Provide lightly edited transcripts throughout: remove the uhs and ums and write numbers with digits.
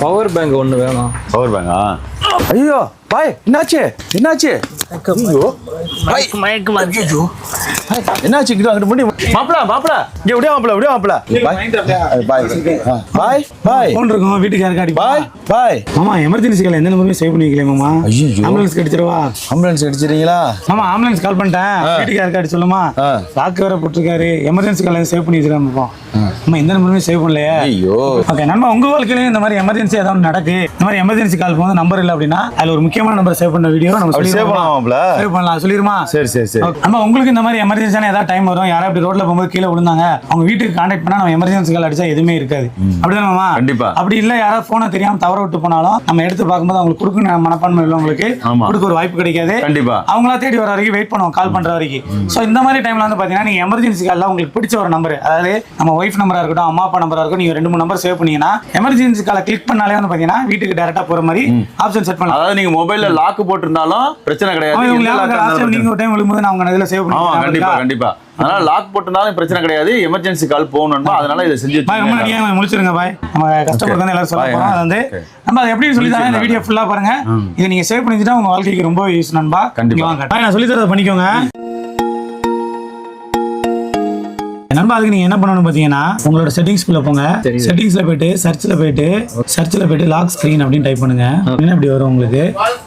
Power bank ஒன்று வேணும். Power பேங்கா? ஐயோ பாய், என்னாச்சு என்னாச்சு? ஐயோ மயக்கு மாறிச்சோ. என்னாச்சு? இங்க அங்கிட்டு முடி மாப்ள மாப்ள இங்க விடியா மாப்ள விடியா மாப்ள. பாய் பாய் பாய் ஃபோன் இருக்கும் வீட்டுக்கு யாருக்காடி பாய் பாய். மாமா எமர்ஜென்சி கால் எந்த நம்பருமே சேவ் பண்ணி வைக்கல மாமா. ஐயோ ஆம்புலன்ஸ் அடிச்சிரவா? ஆம்புலன்ஸ் அடிச்சிரீங்களா? மாமா ஆம்புலன்ஸ் கால் பண்ணிட்டேன். வீட்டுக்கு யாருக்காடி சொல்லுமா? லாக் வேற போட்டுருக்காரு. எமர்ஜென்சி கால் சேவ் பண்ணி வச்சிருக்காங்க மாமா. அம்மா எந்த நம்பருமே சேவ் பண்ணலையே. ஐயோ ஓகே நண்பா, உங்க வாழ்க்கையில இந்த மாதிரி எமர்ஜென்சி ஏதாவது நடக்கு, இந்த மாதிரி எமர்ஜென்சி கால் போது நம்பர் இல்லை அப்படின்னா அதுல ஒரு முக்கியமான நம்பர் சேவ் பண்ண வீடியோ நம்ம சேவ் பண்ணலாம்ல? சேவ் பண்ணலாம், சொல்லிருமா? சரி சரி சரி. அம்மா உங்களுக்கு இந்த மாதிரி எமர்ஜென்சியான ஏதாவது டைம் வரும், யாராவது அப்படி ரோட்ல போகும்போது கீழே விழுந்தாங்க, அவங்க வீட்டுக்கு கான்டாக்ட் பண்ணா நம்ம எமர்ஜென்சி கால் அடிச்சா எதுவுமே இருக்காது. அப்படிதானே மாமா? கண்டிப்பா. அப்படி இல்ல யாராவது போனை தெரியாம தவற விட்டு போனாலும் நம்ம எடுத்து பார்க்கும்போது அவங்களுக்கு கொடுக்க மனப்பான்மை உள்ளவங்களுக்கு கொடுக்க ஒரு வாய்ப்பு கிடைக்காது. கண்டிப்பா. அவங்களா தேடி வர வரைக்கும் வெயிட் பண்ணுவோம், கால் பண்ற வரைக்கும். சோ இந்த மாதிரி டைம்ல வந்து பாத்தீங்கன்னா நீங்க எமர்ஜென்சி கால்ல உங்களுக்கு பிடிச்ச ஒரு நம்பர், அதாவது நம்ம ஒய்ஃப் நம்பரா இருக்கட்டும், அம்மா அப்பா நம்பரா இருக்கட்டும், நீங்க 2-3 நம்பர் சேவ் பண்ணீங்கன்னா எமர்ஜென்சி காலை கிளிக் பண்ணாலே வந்து பாத்தீங்கன்னா வீட்டுக்கு டைரக்டா போற மாதிரி ஆப்ஷன் செட் பண்ணலாம். அதாவது நீங்க மொபைல்ல லாக் போட்டுருந்தாலும் பிரச்சனை கிடையாது. நீங்க ஒரு டைம் விழும்போது நான் உங்க இதுல சேவ் பண்ணுவேன். கண்டிப்பா கண்டிப்பா. அதனால லாக் போட்டுனாலும் பிரச்சனை கிடையாது. எமர்ஜென்சி கால் போகணும்னா அதனால இதை செஞ்சு முடிச்சிருங்க பாய். நம்ம கஸ்டமருக்கு வந்து எல்லாரும் சொல்ல போறோம். அது வந்து நம்ம அதை எப்படி சொல்லி தரேன், இந்த வீடியோ ஃபுல்லா பாருங்க. இதை நீங்க சேவ் பண்ணிட்டா உங்க வாழ்க்கைக்கு ரொம்ப யூஸ் நண்பா. கண்டிப்பா நான் சொல்லி தரதை பண்ணிக்கோங்க நண்பா. அதுக்கு நீங்க என்ன பண்ணணும் பாத்தீங்கன்னா உங்களோட செட்டிங்ஸ்குள்ள போங்க. செட்டிங்ஸ்ல போயிட்டு சர்ச்ல போயிட்டு லாக் ஸ்கிரீன் அப்படின்னு டைப் பண்ணுங்க. இப்படி வரும் உங்களுக்கு,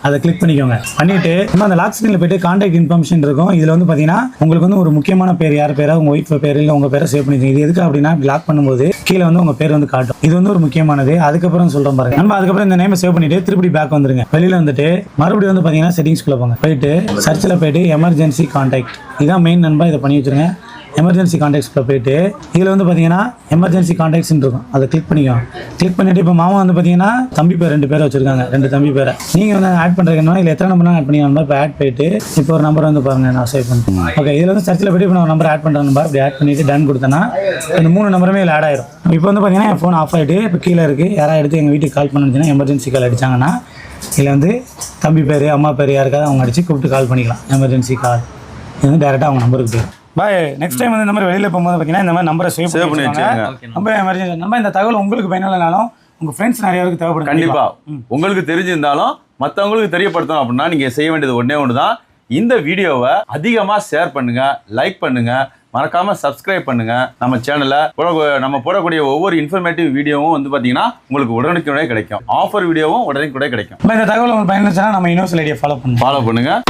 அதை கிளிக் பண்ணிக்கோங்க. பண்ணிட்டு நம்ம அந்த லாக் ஸ்கிரீன்ல போயிட்டு கான்டாக்ட் இன்ஃபர்மேஷன் இருக்கும். இதுல வந்து பாத்தீங்கன்னா உங்களுக்கு வந்து ஒரு முக்கியமான பேர், யார் பேரா, உங்க ஒய்ஃப் பேர் இல்ல உங்க பேரை சேவ் பண்ணிக்கோங்க. இது எதுக்கு அப்படின்னா லாக் பண்ணும்போது கீழே வந்து உங்க பேர் வந்து காட்டும். இது வந்து ஒரு முக்கியமானது. அதுக்கப்புறம் சொல்றேன் பாருங்க நண்பா. அதுக்கப்புறம் இந்த நேம் சேவ் பண்ணிட்டு திருப்பி பேக் வந்துருங்க. வெளியில வந்துட்டு மறுபடியும் வந்து பாத்தீங்கன்னா செட்டிங்ஸ்குள்ள போங்க. போயிட்டு சர்ச்ல போயிட்டு எமர்ஜென்சி கான்டாக்ட், இதான் மெயின் நண்பா. இதை பண்ணி வச்சிருங்க. எமர்ஜென்சி கான்டாக்ட்ஸ்ல போயிட்டு இதில் வந்து பார்த்தீங்கன்னா எமர்ஜென்சி கான்டாக்ட்ஸ் இருக்கும், அதை கிளிக் பண்ணிக்கோங்க. கிளிக் பண்ணிட்டு இப்போ மாமா வந்து பார்த்தீங்கன்னா தம்பி பேர் 2 பேரை வச்சிருக்காங்க, 2 தம்பி பேரை நீங்கள் வந்து ஆட் பண்ணுறீங்கன்னா இல்லை எத்தனை நம்பர் ஆட் பண்ணிக்கலாம். இப்போ ஆட் போயிட்டு இப்போ ஒரு நம்பர் வந்து பாருங்க, நான் சேவ் பண்ணுறேன். ஓகே, இதில் வந்து சர்ச்சில் போயிட்டு இப்போ நான் ஒரு நம்பர் ஆட் பண்ணுறேன். நம்பர் இப்படி ஆட் பண்ணிட்டு டன் கொடுத்தேன்னா இந்த 3 நம்பருமே இதில் ஆட் ஆயிரும். இப்போ வந்து பார்த்தீங்கன்னா என் ஃபோன் ஆஃப் ஆகிட்டு இப்போ கீழே இருக்குது. யாராவது எடுத்து எங்கள் வீட்டுக்கு கால் பண்ணுச்சுன்னா எமர்ஜென்சி கால் அடிச்சாங்கன்னா இதில் வந்து தம்பி பேர், அம்மா பேர் யாருக்காவது அவங்க அடிச்சு கூப்பிட்டு கால் பண்ணிக்கலாம். எமர்ஜென்சி கால் இது வந்து டேரெக்டாக அவங்க நம்பருக்கு போயிடும். பாய். நெக்ஸ்ட் டைம் வந்து இந்த மாதிரி வெளியில போகும்போது பார்த்தீங்கன்னா இந்த மாதிரி நம்பரை சேவ் பண்ணி வச்சுக்கோங்க. ரொம்ப எமர்ஜென்சி நம்ம இந்த தகவல் உங்களுக்கு பயனுள்ளனாலும் உங்க ஃப்ரெண்ட்ஸ் நிறைய பேருக்கு தேவைப்படும். கண்டிப்பா உங்களுக்கு தெரிஞ்சிருந்தாலும் மற்றவங்களுக்கு தெரியப்படுத்தணும் அப்படின்னா நீங்க செய்ய வேண்டியது ஒண்ணே தான். இந்த வீடியோவை அதிகமா ஷேர் பண்ணுங்க, லைக் பண்ணுங்க, மறக்காம சப்ஸ்கிரைப் பண்ணுங்க. நம்ம சேனல்ல நம்ம போடக்கூடிய ஒவ்வொரு இன்ஃபர்மேட்டிவ் வீடியோவும் வந்து பாத்தீங்கன்னா உங்களுக்கு உடனுக்குடனே கிடைக்கும். ஆஃபர் வீடியோவும் உடனுக்குடனே கிடைக்கும். இந்த தகவல் உங்களுக்கு பயனுள்ளதுன்னா நம்ம யூனிவர்சல் ஐடியா ஃபாலோ பண்ணுங்க.